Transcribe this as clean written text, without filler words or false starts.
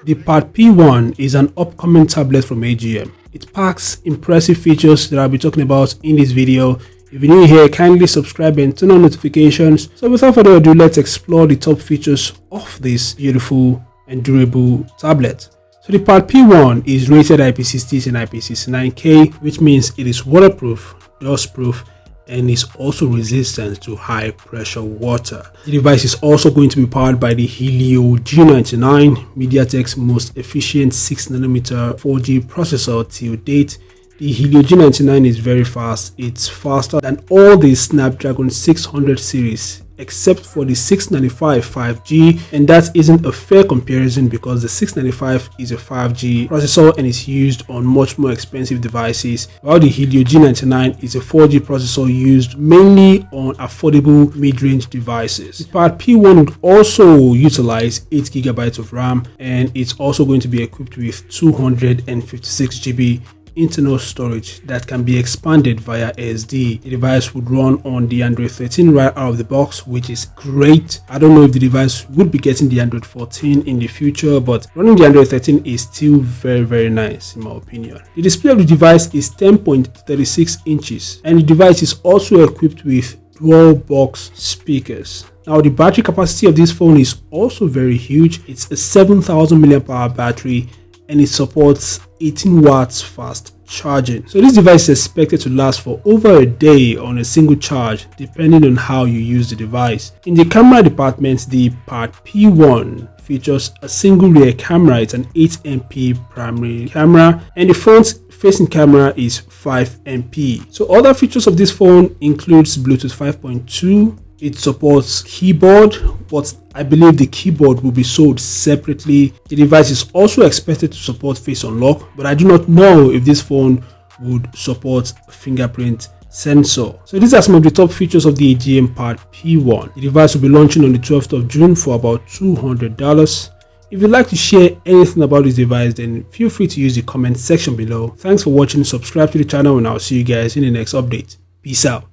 The Pad P1 is an upcoming tablet from AGM. It packs impressive features that I'll be talking about in this video. If you're new here, kindly subscribe and turn on notifications. So without further ado, let's explore the top features of this beautiful and durable tablet. So the Pad P1 is rated IP68 and IP69K, which means it is waterproof, dustproof, and is also resistant to high pressure water. The device is also going to be powered by the Helio G99, MediaTek's most efficient 6nm 4G processor till date. The Helio G99 is very fast. It's faster than all the Snapdragon 600 series except for the 695 5G, and that isn't a fair comparison because the 695 is a 5G processor and is used on much more expensive devices, while the Helio G99 is a 4G processor used mainly on affordable mid-range devices. The Pad P1 would also utilize 8GB of RAM, and it's also going to be equipped with 256GB internal storage that can be expanded via SD. The device would run on the Android 13 right out of the box, which is great. I don't know if the device would be getting the Android 14 in the future, but running the Android 13 is still very nice in my opinion. The display of the device is 10.36 inches, and the device is also equipped with dual box speakers. Now the battery capacity of this phone is also very huge. It's a 7000 mAh battery, and it supports 18 watts fast charging. So this device is expected to last for over a day on a single charge, depending on how you use the device. In the camera department, the Pad P1 features a single rear camera. It's an 8MP primary camera, and the front facing camera is 5MP. So other features of this phone includes Bluetooth 5.2. It supports keyboard, but I believe the keyboard will be sold separately. The device is also expected to support face unlock, but I do not know if this phone would support fingerprint sensor. So these are some of the top features of the AGM Pad P1. The device will be launching on the 12th of June for about $200. If you'd like to share anything about this device, then feel free to use the comment section below. Thanks for watching, subscribe to the channel, and I'll see you guys in the next update. Peace out.